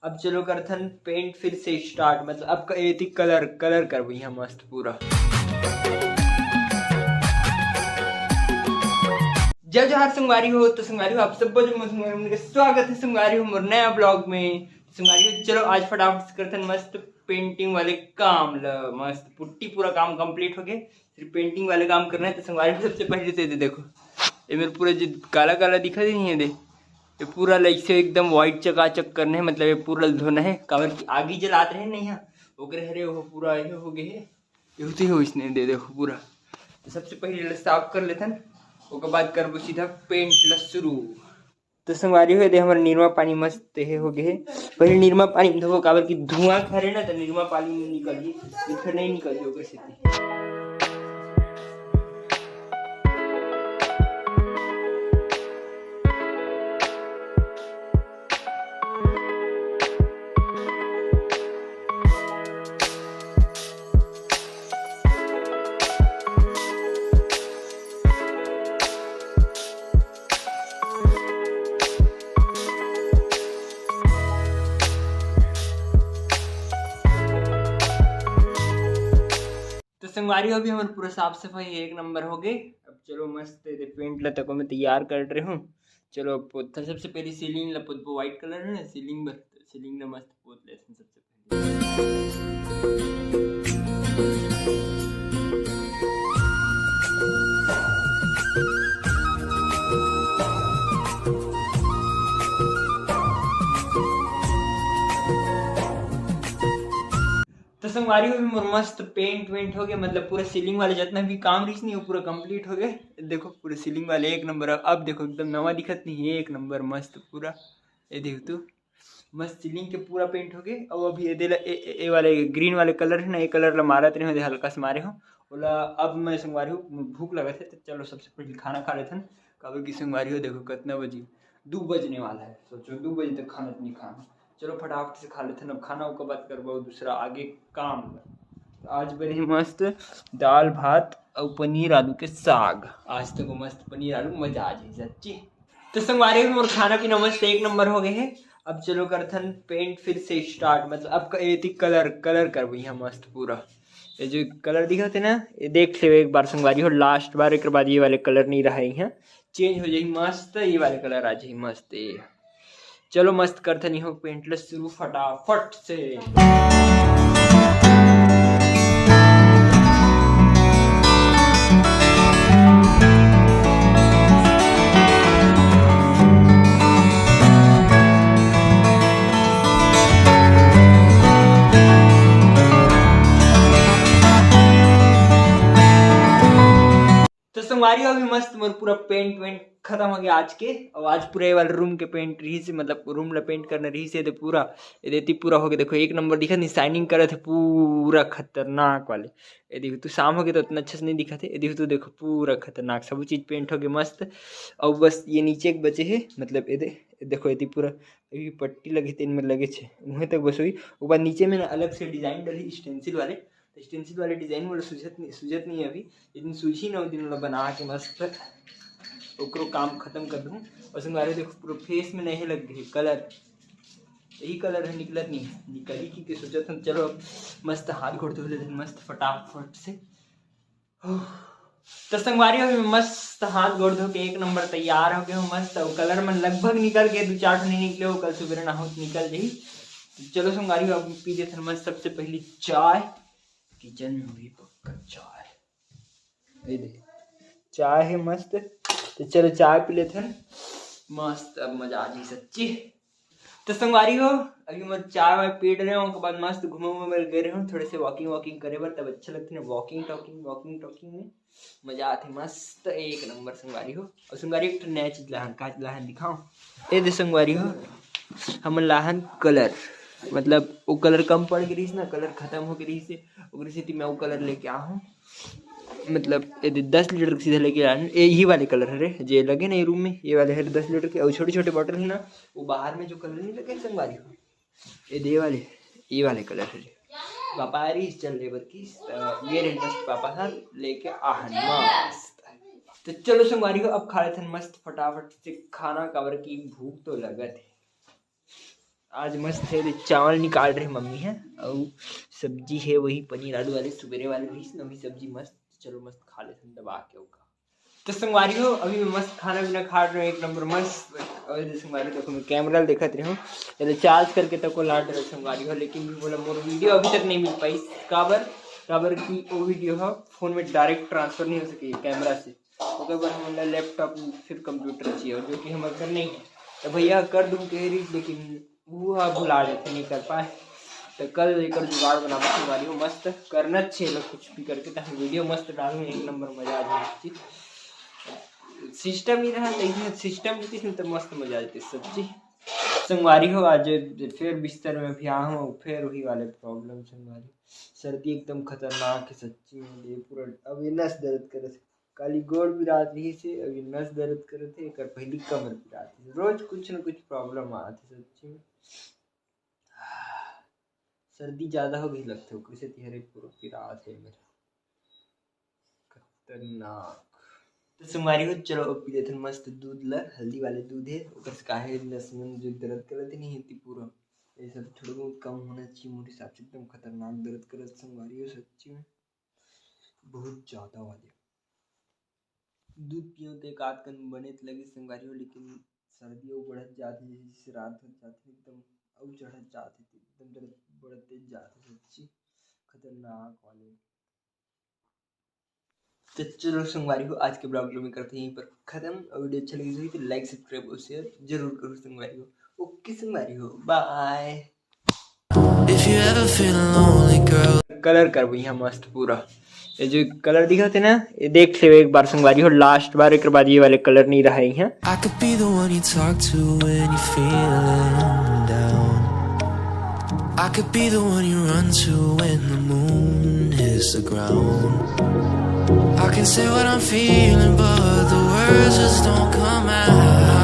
अब चलो करथन पेंट फिर से स्टार्ट, मतलब अब एती कलर कलर कर यहाँ मस्त पूरा। जय जोहार संगवारी हो, तो संगवारी हो आप सब जो स्वागत है संगवारी हो मोर नया ब्लॉग में। संगवारी हो चलो आज फटाफट से करथन मस्त पेंटिंग वाले काम ल मस्त पुट्टी पूरा काम कंप्लीट हो गए, सिर्फ पेंटिंग वाले काम करना है। तो संगवारी हो सबसे पहले से देखो ये मेरे पूरा जो काला काला दिखा नहीं है, दे ये पूरा लाइक से एकदम व्हाइट चकाचक करना है, मतलब ये पूरा धोना है। काबर की आगे जलात रहे नहीं यहाँ ओकरे हरे वो पूरा ये हो गए है, ये हो इसने दे देखो पूरा। तो सबसे पहले साफ कर लेथन, उसके बाद करबो सीधा पेंट ला शुरू। तो संगवारी हो दे हमारा निरमा पानी मस्त हे हो गए। पहले निरमा पानी में धोबो, काबर की धुआं खरे ना तो निरमा पानी में निकलिए, इधर नहीं निकलिए ओकर से। संगवारी हो भी हमारे पूरा साफ सफाई एक नंबर हो गई। अब चलो मस्त पेंट ला तक मैं तैयार कर रहे हूँ। चलो पोता सबसे पहले सीलिंग ला पोतबो, व्हाइट कलर है ना सीलिंग पर, सीलिंग ला मस्त पोत लेते हैं सबसे पहले। तो संगवारी हो भी मोर मस्त पेंट वेंट हो गया, मतलब पूरा सीलिंग वाले जितना भी काम रही नहीं वो पूरा कंप्लीट हो गए। देखो पूरे सीलिंग वाले एक नंबर। अब देखो एकदम नवा दिखत नहीं, एक नंबर मस्त पूरा। ये देख तू मस्त सीलिंग के पूरा पेंट हो गए। और अभी ये वाले ग्रीन वाले कलर है ना, ये कलर ला मारत रहे हल्का से मारे हो बोला। अब मैं संगवारी हूँ भूख लगा थे तो चलो सबसे पहले खाना खा लेते हैं। काबर की संगवारी हो देखो कितना बजे 2 बजने वाला है, सोचो 2 बजे तक खाना नहीं खाना। चलो फटाफट से खा लेते हैं अब खाना, उसके बाद करबो दूसरा आगे काम। तो आज बनी मस्त दाल भात और पनीर आलू के साग। आज तक तो मस्त पनीर आलू मजा आ जाए सच्ची। तो संगवारी में और खाना पीना मस्त एक नंबर हो गए है। अब चलो करथन पेंट फिर से स्टार्ट, मतलब अब ये कलर कलर करबो यहाँ मस्त पूरा। ये जो कलर दिखा थे ना ये देख ले एक बार संगवारी हो, लास्ट बार एक बाद ये वाले कलर नहीं रहा यहाँ, चेंज हो जाए मस्त ये वाले कलर आ जाए मस्त। ये चलो मस्त करते नहीं हो पेंटलेस शुरू फटाफट से। तो संगवारी अभी मस्त मोर पूरा पेंट वेंट खत्म हो गया आज के। और आज पूरे वाले रूम के पेंट रही से, मतलब रूम ला पेंट करना रही से, तो पूरा ये देती पूरा हो गया। देखो एक नंबर दिखा नहीं, शाइनिंग करे थे पूरा खतरनाक वाले। ये देखो तू शाम हो गया तो उतना अच्छे से नहीं दिखा थे। ये देखो तू देखो पूरा खतरनाक सब चीज पेंट हो गया मस्त। और बस ये नीचे एक बचे है, मतलब ये देखो ये पूरा अभी पट्टी लगे थे इनमें लगे छे वहीं तक बस हुई। उसके बाद नीचे में ना अलग से डिजाइन डली स्टेंसिल वाले, तो स्टेंसिल वाले डिजाइन वाला सूझत नहीं है अभी। जिन सूझी ना दिन बना के मस्त ओकरो काम खत्म कर दूँ। और संगवारी देखो पूरा फेस में नहीं लग गई कलर, यही कलर है निकलत नहीं निकली की सोचत हम। चलो मस्त हाथ घोड़ धो लेते मस्त फटाफट से। तो संगवारी अभी मस्त हाथ गोड़ धो के एक नंबर तैयार हो गए हो मस्त। और कलर में लगभग निकल गए, 2-4 नहीं निकले हो, कल सुबह ना हो निकल जाही। तो चलो संगवारी अब पी देते मस्त सबसे पहली चाय। किचन में हुई पक्का चाय, ये देख चाय है मस्त। तो चलो चाय पी लेते हैं मस्त, अब मजा आ जाए सच्ची। तो संगवारी हो अभी मैं चाय वाय पी रहे हूँ, उसके बाद मस्त घूमे गए रहे हूँ थोड़े से वॉकिंग करे बर, तब अच्छा लगते हैं वॉकिंग टॉकिंग में मजा आते मस्त एक नंबर संगवारी हो। और संगवारी एक नया चीज लाहन का लाहन दिखाओ। ये दे संगवारी हो हम लाहन कलर, मतलब वो कलर कम पड़ गई ना, कलर खत्म हो गई से ओकरे से मैं वो कलर लेके आ हूँ। मतलब ये 10 लीटर सीधा लेके आया, यही वाले कलर है रे जे लगे ना ये रूम में, ये वाले है 10 लीटर के। और छोटे छोटे बॉटल है ना वो बाहर में जो कलर नहीं लगे संगवारी हो, ये वाले ये वाले कलर है। पापा रही चल रहे बल्कि ये रहे मस्त पापा था लेके आहन मस्त। तो चलो संगवारी को अब खा लेते हैं मस्त फटाफट से खाना, काबर की भूख तो लगा थे। आज मस्त है चावल निकाल रहे मम्मी है और सब्जी है वही पनीर आलू वाले सुबेरे वाले भी नवी सब्जी मस्त। चलो मस्त खा लेते हैं दबा के होगा। तो संगवारी हो अभी मैं मस्त खाना पीना खा रहे एक नंबर मस्त। और संगवारी देखो मैं कैमरा देखत रही हूँ तो चार्ज करके तक को लाट रहे संगवारी हो, लेकिन भी बोला मोर वीडियो अभी तक नहीं मिल पाई। काबर की वो वीडियो हो फोन में डायरेक्ट ट्रांसफर नहीं हो सके कैमरा से, तो कई बार हमारा लैपटॉप फिर कंप्यूटर चाहिए और जो कि हमारे घर नहीं है। तो भैया कर दूँ कह रही लेकिन वो भुला जाते नहीं कर पाए। तो कल लेकर जुगाड़ बनाना संगवारी हो मस्त करना चाहिए कुछ भी करके ताकि वीडियो मस्त डालूँ एक नंबर मजा आ जाए। सिस्टम ही रहा लेकिन सिस्टम की तो मस्त मजा आती सच्ची। संगवारी हो आज फिर बिस्तर में भी हूँ फिर वही वाले प्रॉब्लम संगवारी। सर्दी एकदम खतरनाक है सच्ची में। ये पूरा अभी नस दर्द करे थे, काली गोड़ भी रात रही से अभी नस दर्द करे थे कर पहली कमर भी रात थी। रोज कुछ न कुछ प्रॉब्लम आती सच्ची में। सर्दी ज्यादा हो गई लगता है कैसे तिहरे पूरा पिरात है मेरा खतरनाक। तो संगवारी हो चलो पी लेते मस्त दूध ला हल्दी वाले दूध है ओकर से काहे नस में जो दर्द करते नहीं होती पूरा ये सब थोड़ा बहुत कम होना चाहिए मोरे हिसाब से। एकदम खतरनाक दर्द करत संगवारी हो सच्ची में बहुत ज्यादा वाले। दूध पियो तो एक आध कन बने तो लगे संगवारी हो, लेकिन सर्दी वो बढ़त जाती है जैसे रात हो जाती है एकदम और चढ़त जाती थी एकदम दर्द बढ़ते जाते सच्ची खतरनाक वाले। तो चलो संगवारी हो आज के ब्लॉग में करते हैं यहीं पर खत्म। और वीडियो अच्छा लगी तो लाइक सब्सक्राइब और शेयर जरूर करो संगवारी हो। ओके संगवारी हो बाय। कलर कर भैया मस्त पूरा ये जो कलर दिखा थे ना ये देख ले एक बार संगवारी हो लास्ट बार एक बाद ये वाले कलर नहीं रहा है। I could be the one you run to when the moon hits the ground. I can say what I'm feeling but the words just don't come out.